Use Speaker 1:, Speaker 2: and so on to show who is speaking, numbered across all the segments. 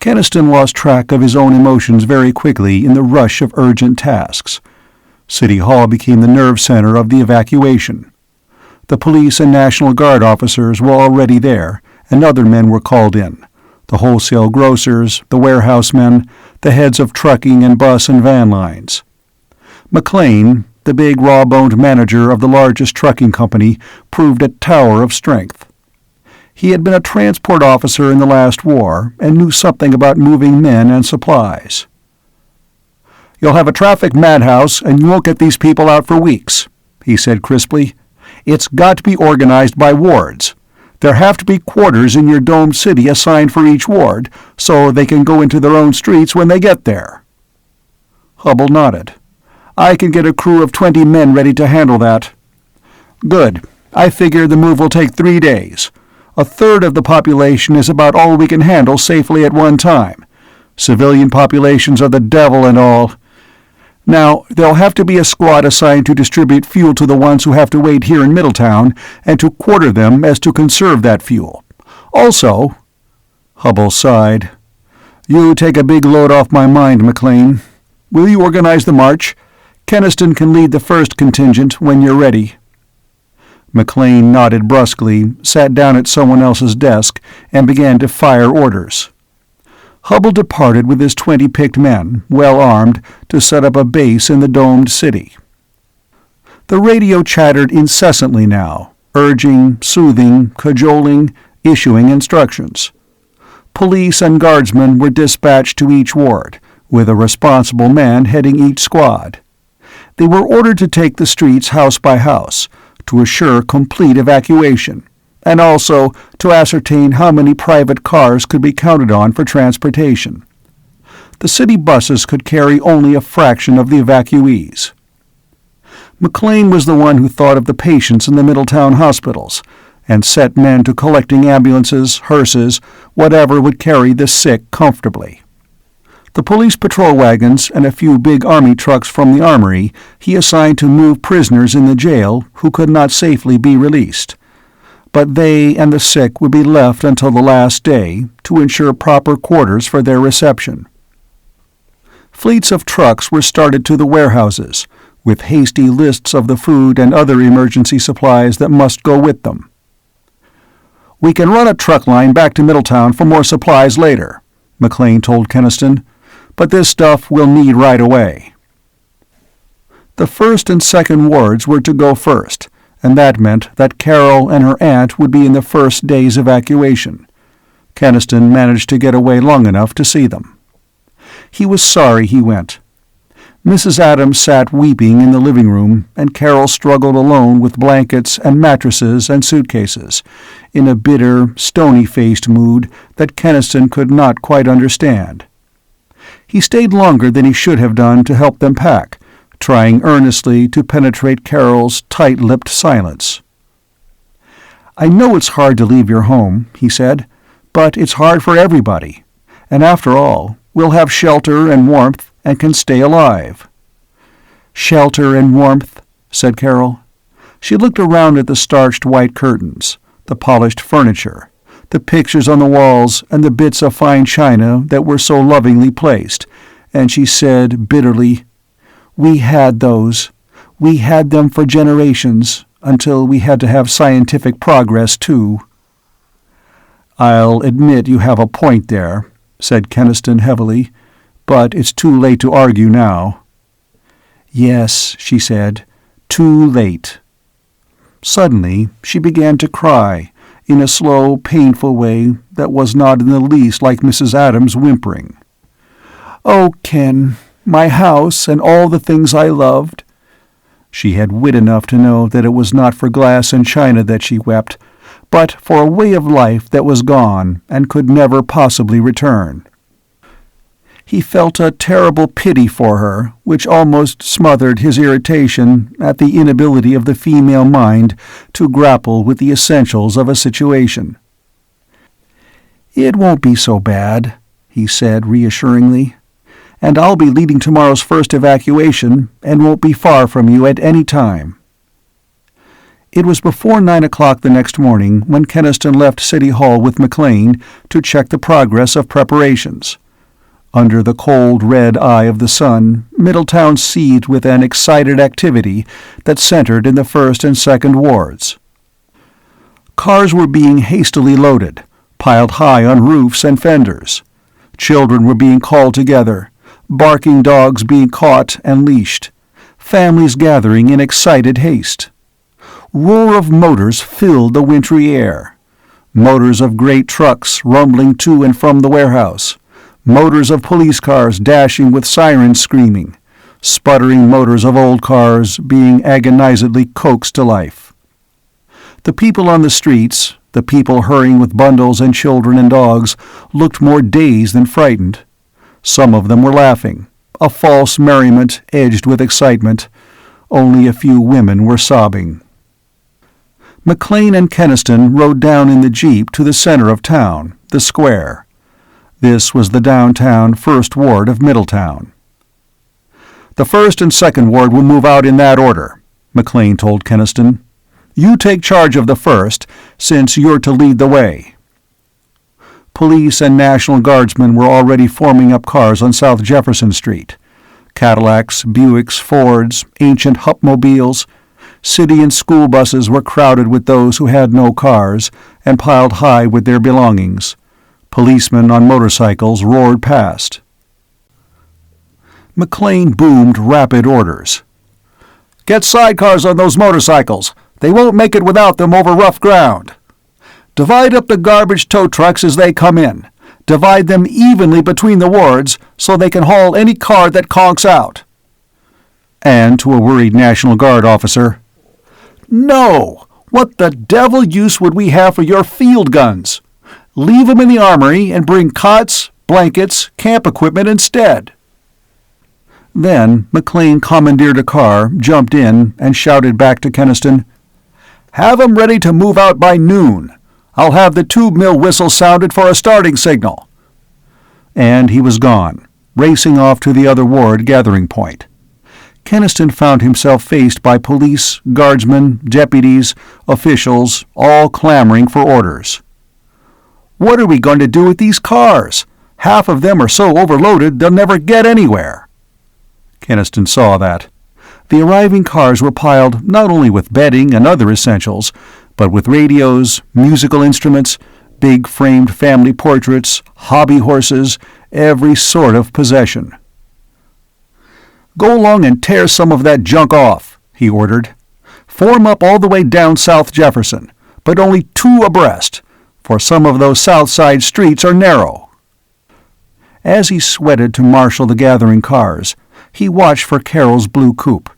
Speaker 1: Keniston lost track of his own emotions very quickly in the rush of urgent tasks. City Hall became the nerve center of the evacuation. The police and National Guard officers were already there, and other men were called in. The wholesale grocers, the warehouse men, the heads of trucking and bus and van lines. McLean, the big raw-boned manager of the largest trucking company, proved a tower of strength. He had been a transport officer in the last war and knew something about moving men and supplies. "You'll have a traffic madhouse, and you won't get these people out for weeks," he said crisply. "It's got to be organized by wards. There have to be quarters in your domed city assigned for each ward, so they can go into their own streets when they get there." Hubble nodded. "I can get a crew of 20 men ready to handle that." "Good. I figure the move will take 3 days. A third of the population is about all we can handle safely at one time. Civilian populations are the devil and all. Now, there'll have to be a squad assigned to distribute fuel to the ones who have to wait here in Middletown and to quarter them as to conserve that fuel. Also," Hubble sighed, "you take a big load off my mind, McLean. Will you organize the march? Keniston can lead the first contingent when you're ready." McLean nodded brusquely, sat down at someone else's desk, and began to fire orders. Hubble departed with his 20 picked men, well armed, to set up a base in the domed city. The radio chattered incessantly now, urging, soothing, cajoling, issuing instructions. Police and guardsmen were dispatched to each ward, with a responsible man heading each squad. They were ordered to take the streets house by house, to assure complete evacuation, and also to ascertain how many private cars could be counted on for transportation. The city buses could carry only a fraction of the evacuees. McLean was the one who thought of the patients in the Middletown hospitals, and set men to collecting ambulances, hearses, whatever would carry the sick comfortably. The police patrol wagons and a few big army trucks from the armory he assigned to move prisoners in the jail who could not safely be released. But they and the sick would be left until the last day to ensure proper quarters for their reception. Fleets of trucks were started to the warehouses, with hasty lists of the food and other emergency supplies that must go with them. "We can run a truck line back to Middletown for more supplies later," McLean told Keniston, "but this stuff we'll need right away." The first and second wards were to go first, and that meant that Carol and her aunt would be in the first day's evacuation. Keniston managed to get away long enough to see them. He was sorry he went. Mrs. Adams sat weeping in the living room, and Carol struggled alone with blankets and mattresses and suitcases, in a bitter, stony-faced mood that Keniston could not quite understand. He stayed longer than he should have done to help them pack, trying earnestly to penetrate Carol's tight-lipped silence. "I know it's hard to leave your home," he said, "but it's hard for everybody. And after all, we'll have shelter and warmth and can stay alive." "Shelter and warmth," said Carol. She looked around at the starched white curtains, the polished furniture, the pictures on the walls, and the bits of fine china that were so lovingly placed, and she said bitterly, "We had those. We had them for generations, until we had to have scientific progress, too." "I'll admit you have a point there," said Keniston heavily, "but it's too late to argue now." "Yes," she said, "too late." Suddenly she began to cry, in a slow, painful way that was not in the least like Mrs. Adams' whimpering. "Oh, Ken, my house and all the things I loved." She had wit enough to know that it was not for glass and china that she wept, but for a way of life that was gone and could never possibly return. He felt a terrible pity for her, which almost smothered his irritation at the inability of the female mind to grapple with the essentials of a situation. "It won't be so bad," he said reassuringly, "and I'll be leading tomorrow's first evacuation and won't be far from you at any time." It was before 9 o'clock the next morning when Kenniston left City Hall with McLean to check the progress of preparations. Under the cold red eye of the sun, Middletown seethed with an excited activity that centered in the first and second wards. Cars were being hastily loaded, piled high on roofs and fenders. Children were being called together, barking dogs being caught and leashed, families gathering in excited haste. Roar of motors filled the wintry air. Motors of great trucks rumbling to and from the warehouse. Motors of police cars dashing with sirens screaming. Sputtering motors of old cars being agonizedly coaxed to life. The people on the streets, the people hurrying with bundles and children and dogs, looked more dazed than frightened. Some of them were laughing, a false merriment edged with excitement. Only a few women were sobbing. McLean and Kenniston rode down in the jeep to the center of town, the square. This was the downtown First Ward of Middletown. "The First and Second Ward will move out in that order," McLean told Kenniston. "You take charge of the First, since you're to lead the way." Police and National Guardsmen were already forming up cars on South Jefferson Street. Cadillacs, Buicks, Fords, ancient Hupmobiles. City and school buses were crowded with those who had no cars and piled high with their belongings. Policemen on motorcycles roared past. McLean boomed rapid orders. "Get sidecars on those motorcycles. They won't make it without them over rough ground. Divide up the garbage tow trucks as they come in. Divide them evenly between the wards so they can haul any car that conks out." And to a worried National Guard officer, "No! What the devil use would we have for your field guns? Leave them in the armory and bring cots, blankets, camp equipment instead." Then McLean commandeered a car, jumped in, and shouted back to Kenniston, "Have 'em ready to move out by noon. I'll have the tube mill whistle sounded for a starting signal." And he was gone, racing off to the other ward gathering point. Kenniston found himself faced by police, guardsmen, deputies, officials, all clamoring for orders. "What are we going to do with these cars? Half of them are so overloaded they'll never get anywhere." Kenniston saw that. The arriving cars were piled not only with bedding and other essentials, but with radios, musical instruments, big framed family portraits, hobby horses, every sort of possession. "Go along and tear some of that junk off," he ordered. "Form up all the way down South Jefferson, but only 2 abreast, for some of those south side streets are narrow." As he sweated to marshal the gathering cars, he watched for Carol's blue coupe.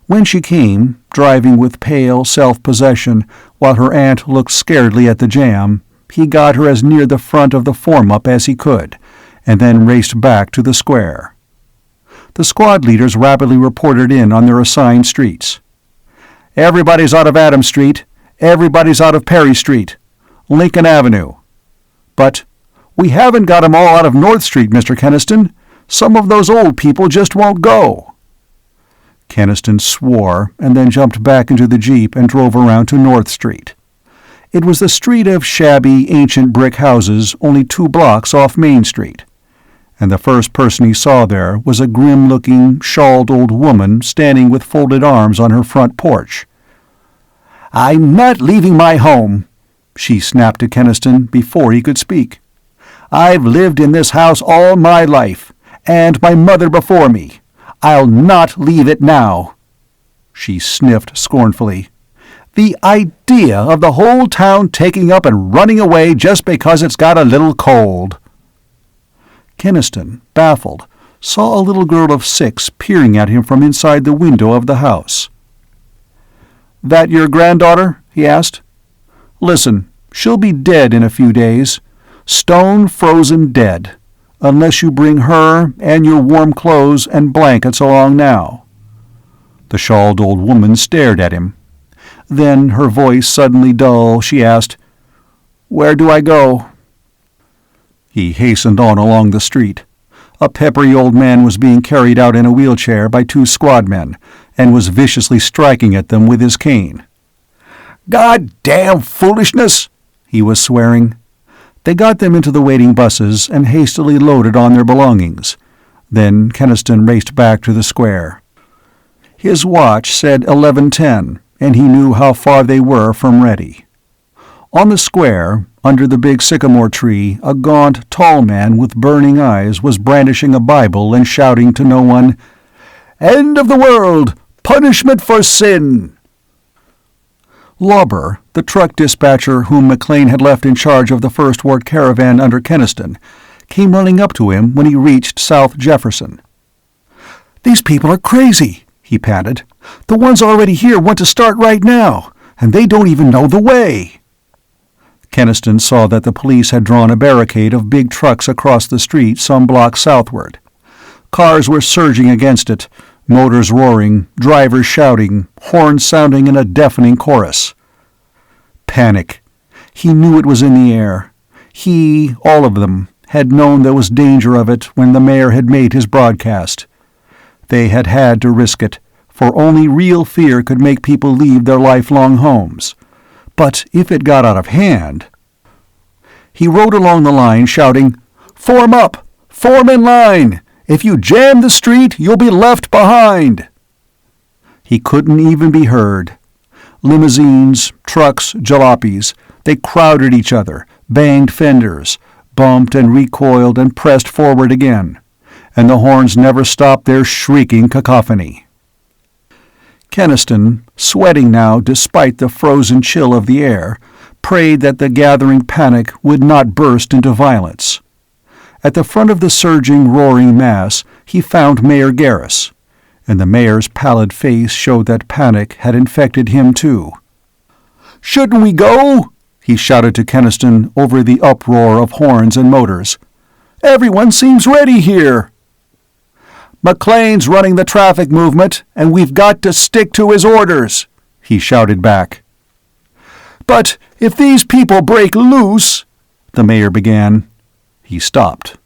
Speaker 1: When she came, driving with pale self-possession while her aunt looked scaredly at the jam, he got her as near the front of the form-up as he could, and then raced back to the square. The squad leaders rapidly reported in on their assigned streets. "Everybody's out of Adams Street. Everybody's out of Perry Street. Lincoln Avenue. But we haven't got 'em all out of North Street, Mr. Kenniston. Some of those old people just won't go." Kenniston swore and then jumped back into the jeep and drove around to North Street. It was the street of shabby, ancient brick houses only 2 blocks off Main Street. And the first person he saw there was a grim-looking, shawled old woman standing with folded arms on her front porch. "I'm not leaving my home," she snapped to Kenniston before he could speak. "I've lived in this house all my life, and my mother before me. I'll not leave it now." She sniffed scornfully. "The idea of the whole town taking up and running away just because it's got a little cold." Kenniston, baffled, saw a little girl of 6 peering at him from inside the window of the house. "That your granddaughter?" he asked. "Listen, she'll be dead in a few days. Stone frozen dead. Unless you bring her and your warm clothes and blankets along now." The shawled old woman stared at him. Then, her voice suddenly dull, she asked, "Where do I go?" He hastened on along the street. A peppery old man was being carried out in a wheelchair by 2 squad men, and was viciously striking at them with his cane. "God-damn foolishness!" he was swearing. They got them into the waiting buses and hastily loaded on their belongings. Then Keniston raced back to the square. His watch said 11:10, and he knew how far they were from ready. On the square, under the big sycamore tree, a gaunt, tall man with burning eyes was brandishing a Bible and shouting to no one, "End of the world! Punishment for sin!" Lauber, the truck dispatcher whom McLean had left in charge of the First Ward caravan under Keniston, came running up to him when he reached South Jefferson. "These people are crazy," he panted. "The ones already here want to start right now, and they don't even know the way." Keniston saw that the police had drawn a barricade of big trucks across the street some blocks southward. Cars were surging against it, motors roaring, drivers shouting, horns sounding in a deafening chorus. Panic. He knew it was in the air. He, all of them, had known there was danger of it when the mayor had made his broadcast. They had had to risk it, for only real fear could make people leave their lifelong homes. But if it got out of hand... He rode along the line shouting, "Form up! Form in line! If you jam the street, you'll be left behind!" He couldn't even be heard. Limousines, trucks, jalopies, they crowded each other, banged fenders, bumped and recoiled and pressed forward again, and the horns never stopped their shrieking cacophony. Keniston, sweating now despite the frozen chill of the air, prayed that the gathering panic would not burst into violence. At the front of the surging, roaring mass, he found Mayor Garris, and the mayor's pallid face showed that panic had infected him too. "Shouldn't we go?" he shouted to Keniston over the uproar of horns and motors. "Everyone seems ready here." "McLean's running the traffic movement, and we've got to stick to his orders," he shouted back. "But if these people break loose," the mayor began. He stopped.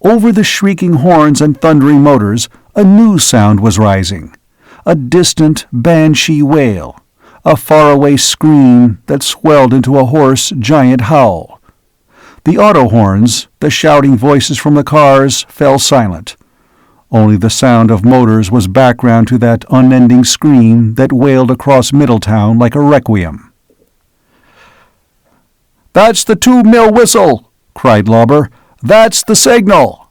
Speaker 1: Over the shrieking horns and thundering motors, a new sound was rising, a distant banshee wail, a faraway scream that swelled into a hoarse, giant howl. The auto horns, the shouting voices from the cars, fell silent. Only the sound of motors was background to that unending scream that wailed across Middletown like a requiem. "That's the 2-mil whistle!" cried Lauber. "That's the signal!"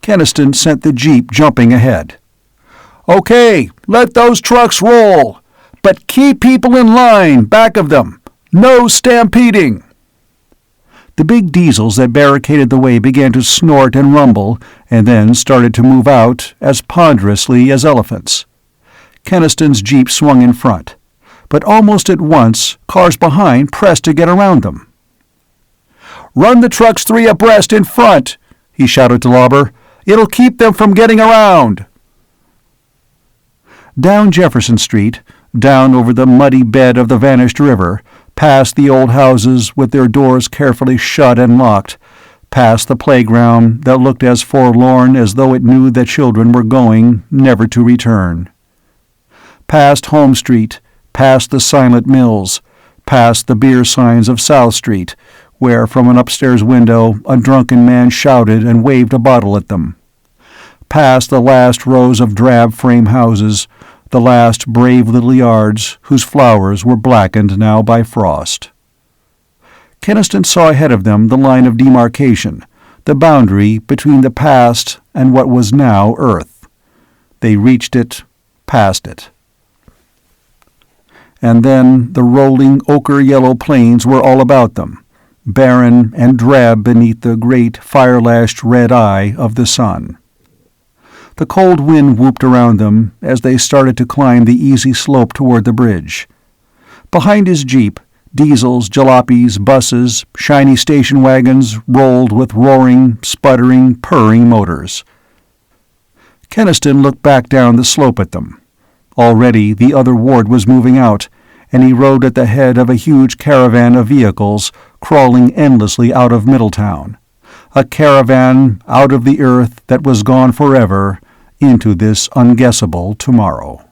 Speaker 1: Keniston sent the jeep jumping ahead. "Okay, let those trucks roll, but keep people in line back of them. No stampeding!" The big diesels that barricaded the way began to snort and rumble, and then started to move out as ponderously as elephants. Keniston's jeep swung in front, but almost at once cars behind pressed to get around them. "Run the trucks 3 abreast in front," he shouted to Lauber. "It'll keep them from getting around." Down Jefferson Street, down over the muddy bed of the vanished river, past the old houses with their doors carefully shut and locked, past the playground that looked as forlorn as though it knew that children were going, never to return. Past Home Street, past the silent mills, past the beer signs of South Street, where from an upstairs window a drunken man shouted and waved a bottle at them. Past the last rows of drab frame houses, the last brave little yards whose flowers were blackened now by frost. Keniston saw ahead of them the line of demarcation, the boundary between the past and what was now Earth. They reached it, passed it. And then the rolling ochre-yellow plains were all about them, barren and drab beneath the great fire-lashed red eye of the sun. The cold wind whooped around them as they started to climb the easy slope toward the bridge. Behind his jeep, diesels, jalopies, buses, shiny station wagons rolled with roaring, sputtering, purring motors. Keniston looked back down the slope at them. Already the other ward was moving out, and he rode at the head of a huge caravan of vehicles crawling endlessly out of Middletown. A caravan out of the earth that was gone forever into this unguessable tomorrow.